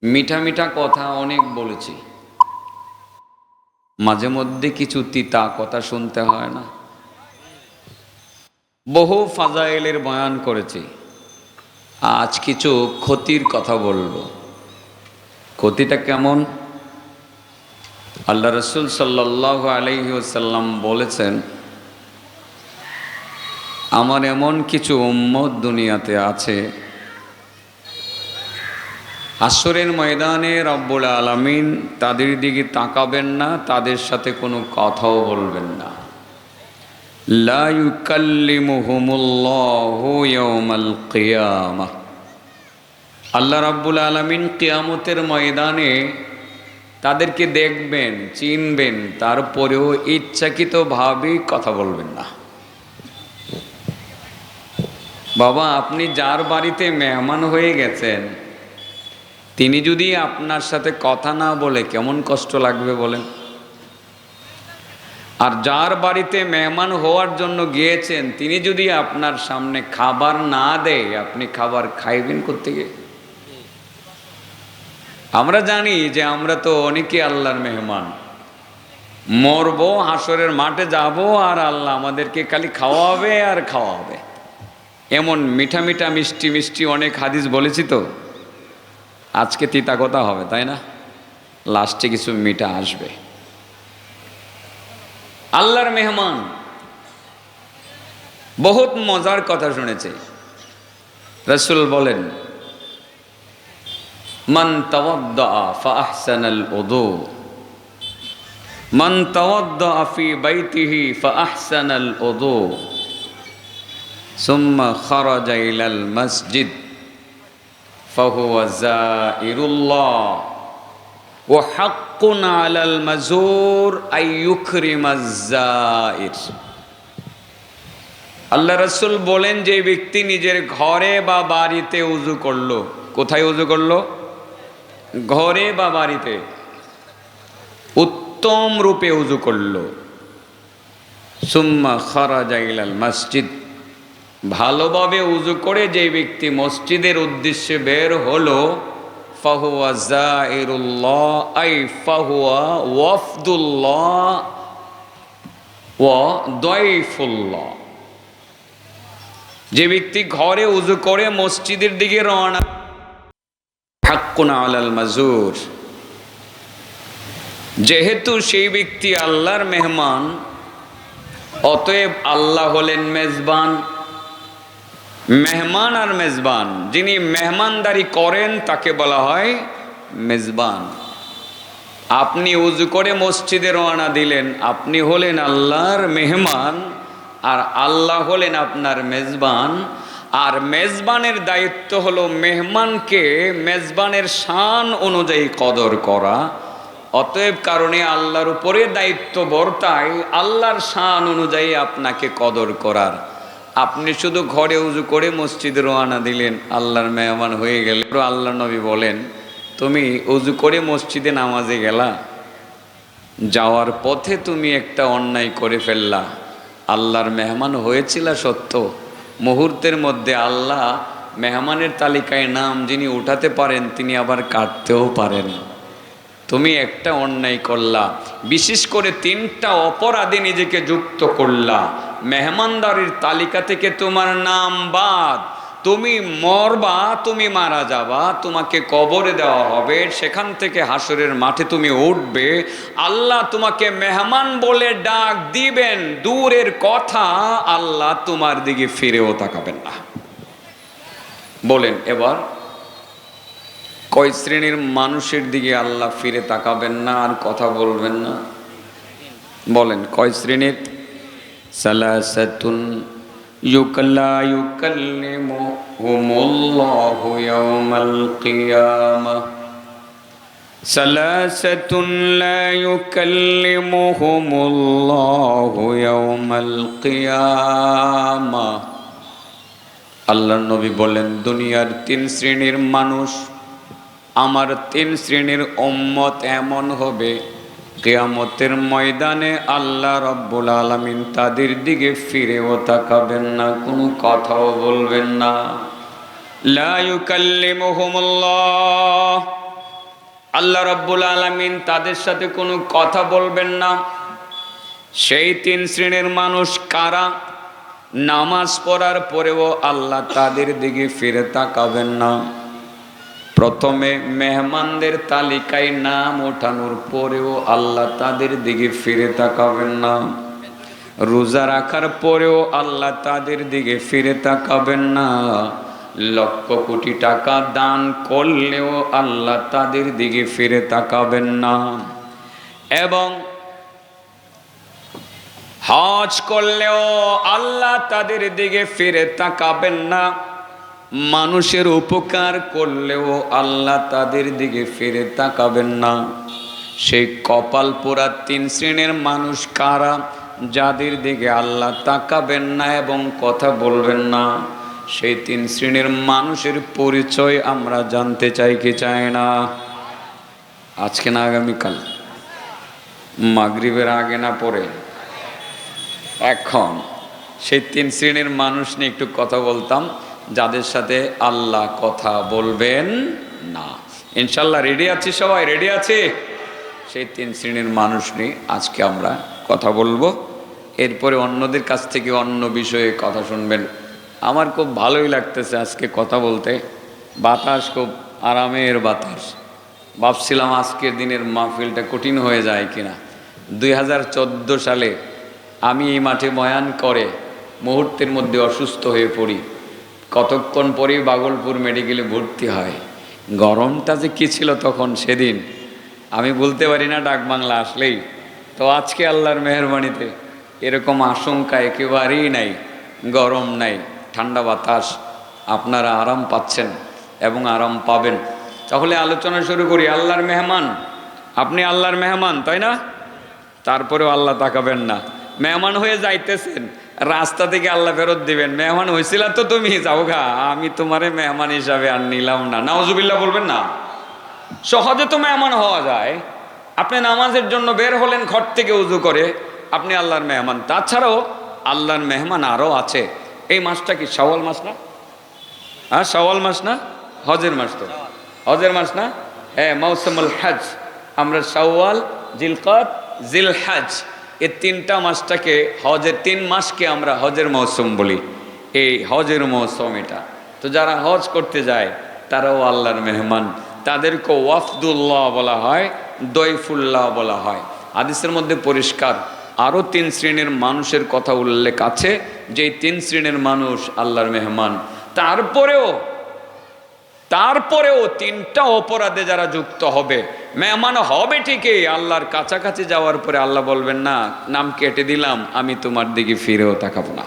মিঠা মিঠা কথা অনেক বলেছি, মাঝে মধ্যে কিছু তিতা কথা শুনতে হয় না। বহু ফাজাইলের বয়ান করেছি, আজ কিছু ক্ষতির কথা বলবো। ক্ষতিটা কেমন? আল্লাহ রসুল সাল্লাল্লাহু আলাইহি ওয়াসাল্লাম বলেছেন, আমার এমন কিছু উম্মত দুনিয়াতে আছে, হাসরের ময়দানে রব্বুল আলামিন তাদের দিকে তাকাবেন না, তাদের সাথে কোনো কথাও বলবেন না। লা ইউকাল্লিমুহুমুল্লাহু ইয়াওমাল কিয়ামাহ। আল্লাহ রাব্বুল আলামিন কিয়ামতের ময়দানে তাদেরকে দেখবেন, চিনবেন, তারপরেও ইচ্ছাকৃতভাবে কথা বলবেন না। বাবা, আপনি যার বাড়িতে মেহমান হয়ে গেছেন, তিনি যদি আপনার সাথে কথা না বলে কেমন কষ্ট লাগবে বলেন? আর যার বাড়িতে মেহমান হওয়ার জন্য গিয়েছেন, তিনি যদি আপনার সামনে খাবার না দেয়, আপনি খাবার খাইবেন কোত্থেকে? আমরা জানি যে আমরা তো অনেকে আল্লাহর মেহমান, মরবো, হাসরের মাঠে যাব, আর আল্লাহ আমাদেরকে খালি খাওয়াবে আর খাওয়াবে। এমন মিঠা মিঠা মিষ্টি মিষ্টি অনেক হাদিস বলেছি তো, আজকে তিতা কথা হবে, তাই না? লাস্টে কিছু মিঠা আসবে। আল্লাহর মেহমান, বহুত মজার কথা শুনেছে। রাসূল বলেন, মান তাওয়াদ্দা ফাআহসানাল উযু, মান তাওয়াদ্দা ফি বাইতিহি ফাআহসানাল উযু, সুম্মা খারাজা ইলাল মসজিদ ফাহুয়া যাইরুল্লাহ ওয়া হাক্কুন আলাল মাজুর আই ইউকরিমাজ যাইর। আল্লাহ রাসূল বলেন, যে ব্যক্তি নিজের ঘরে বা বাড়িতে উযু করলো, কোথায় উযু করলো? ঘরে বা বাড়িতে উত্তম রূপে উযু করলো, সুম্মা খারাজা ইলাল মসজিদ, ভালোভাবে উযু করে যে ব্যক্তি মসজিদের উদ্দেশ্যে বের হলো, ফাহুয়া যাইরুল্লাহ আই ফাহুয়া ওয়াফদুল্লাহ ওয়া দাইফুল্লাহ। যে ব্যক্তি ঘরে উযু করে মসজিদের দিকে রওনা, হাক্কুন আলাল মাজুর, যেহেতু সেই ব্যক্তি আল্লাহর মেহমান, অতএব আল্লাহ হলেন মেজবান। মেহমান আর মেজবান, যিনি মেহমানদারি করেন তাকে বলা হয় মেজবান। আপনি উযু করে মসজিদে রওনা দিলেন, আপনি হলেন আল্লাহর মেহমান, আর আল্লাহ হলেন আপনার মেজবান। আর মেজবানের দায়িত্ব হলো মেহমানকে মেজবানের শান অনুযায়ী কদর করা। অতএব কারণে আল্লাহর উপরে দায়িত্ব বর্তায় আল্লাহর শান অনুযায়ী আপনাকে কদর করার। আপনি শুধু ঘরে উযু করে মসজিদে রওনা দিলেন, আল্লাহর মেহমান হয়ে গেলেন। আল্লাহ নবী বলেন, তুমি উযু করে মসজিদে নামাজে গেলা, যাওয়ার পথে তুমি একটা অন্যায় করে ফেললা। আল্লাহর মেহমান হয়েছিল সত্য, মুহূর্তের মধ্যে আল্লাহ মেহমানের তালিকায় নাম যিনি উঠাতে পারেন, তিনি আবার কাটতেও পারেন। তুমি একটা অন্যায় করলা, বিশেষ করে 3টা অপরাধে নিজেকে যুক্ত করলা, মেহমানদারির তালিকা থেকে তোমার নাম বাদ। তুমি মরবা, তুমি মারা যাবা, তোমাকে কবরে দেওয়া হবে, সেখান থেকে হাসরের মাঠে তুমি উঠবে। আল্লাহ তোমাকে মেহমান বলে ডাক দিবেন, দূরের কথা আল্লাহ তোমার দিকে ফিরেও তাকাবেন না। বলেন এবার, কয় শ্রেণীর মানুষের দিকে আল্লাহ ফিরে তাকাবেন না আর কথা বলবেন না? বলেন কয় শ্রেণীর? সালাসাতুন লা ইউকাল্লিমুহুমুল্লাহু ইয়াওমাল কিয়ামাহ, সালাসাতুন লা ইউকাল্লিমুহুমুল্লাহু ইয়াওমাল কিয়ামাহ। আল্লাহর নবী বলেন, দুনিয়ার 3 শ্রেণীর মানুষ, আমার 3 শ্রেণীর উম্মত এমন হবে, কিয়ামতের ময়দানে আল্লাহ রাব্বুল আলামিন তাদের দিকে ফিরেও তাকাবেন না, কোনো কথাও বলবেন না। লা ইউকাল্লিমুহুমুল্লাহ, আল্লাহ রাব্বুল আলামিন তাদের সাথে কোনো কথা বলবেন না। সেই তিন শ্রেণীর মানুষ কারা? নামাজ পড়ার পরেও আল্লাহ তাদের দিকে ফিরে তাকাবেন না। প্রথমে মেহমানদের তালিকায় নাম ওঠানোর পরেও আল্লাহ তাদের দিকে ফিরে তাকাবেন না। রোজা রাখার পরেও আল্লাহ তাদের দিকে ফিরে তাকাবেন না। লক্ষ কোটি টাকা দান করলেও আল্লাহ তাদের দিকে ফিরে তাকাবেন না। এবং হজ করলেও আল্লাহ তাদের দিকে ফিরে তাকাবেন না। মানুষের উপকার করলেও আল্লাহ তাদের দিকে ফিরে তাকাবেন না। সেই কপাল পোড়া তিন শ্রেণীর মানুষ কারা? যাদের দিকে আল্লাহ তাকাবেন না এবং কথা বলবেন না। সেই তিন শ্রেণীর মানুষের পরিচয় আমরা জানতে চাই কি চাই না? আজকে না আগামীকাল? মাগরিবের আগে না পরে? এখন সেই তিন শ্রেণীর মানুষ নিয়ে একটু কথা বলতাম, যাদের সাথে আল্লাহ কথা বলবেন না। ইনশাল্লাহ রেডি আছি? সবাই রেডি আছে? সেই তিন শ্রেণীর মানুষ নিয়ে আজকে আমরা কথা বলবো। এরপরে অন্যদের কাছ থেকে অন্য বিষয়ে কথা শুনবেন। আমার খুব ভালোই লাগতেছে আজকে কথা বলতে। বাতাস খুব আরামের বাতাস। ভাবছিলাম আজকের দিনের মাহফিলটা কঠিন হয়ে যায় কিনা। 2014 সালে আমি এই মাঠে বয়ান করে মুহূর্তের মধ্যে অসুস্থ হয়ে পড়ি। কতক্ষণ পরেই বাগলপুর মেডিকেলে ভর্তি হয়। গরমটা যে কী ছিল তখন সেদিন আমি বলতে পারি না, ডাক বাংলা আসলেই। তো আজকে আল্লাহর মেহেরবানিতে এরকম আশঙ্কা একেবারেই নাই। গরম নাই, ঠান্ডা বাতাস, আপনারা আরাম পাচ্ছেন এবং আরাম পাবেন। তাহলে আলোচনা শুরু করি। আল্লাহর মেহমান, আপনি আল্লাহর মেহমান, তাই না? তারপরেও আল্লাহ তাকাবেন না। মেহমান হয়ে যাইতেছেন, রাস্তা থেকে আল্লাহ ফেরত দিবেন। মেহমান হয়েছিল তো তুমি, যাও গা, আমি তোমারে মেহমান হিসাবে আর নিলাম না। নাউজুবিল্লাহ বলবেন না? সহজে তো মেহমান হওয়া যায়। আপনি নামাজের জন্য বের হলেন ঘর থেকে উজু করে, আপনি আল্লাহর মেহমান। তাছাড়াও আল্লাহর মেহমান আরও আছে। এই মাসটা কি শাওয়াল মাস না? হ্যাঁ, শাওয়াল মাস না? হজের মাস তো, হজের মাস না? হ্যাঁ, মৌসুমুল হজ। আমরা শাওয়াল, জিলকদ, জিলহজ, এই তিনটা মাসটাকে, হজের 3 মাসকে আমরা হজের মৌসুম বলি। এই হজের মৌসুম এটা। তো যারা হজ করতে যায় তারাও আল্লাহর মেহমান। তাদেরকে ওয়াফদুল্লাহ বলা হয়, দয়ফুল্লাহ বলা হয়। হাদিসের মধ্যে পরিষ্কার আরও 3 শ্রেণীর মানুষের কথা উল্লেখ আছে, যে 3 শ্রেণীর মানুষ আল্লাহর মেহমান। তারপরেও 3টা অপরাধে যারা যুক্ত হবে, মেহমান হবে ঠিকই, আল্লাহর কাছাকাছি যাওয়ার পরে আল্লাহ বলবেন না, নাম কেটে দিলাম, আমি তোমার দিকে ফিরেও তাকাবো না।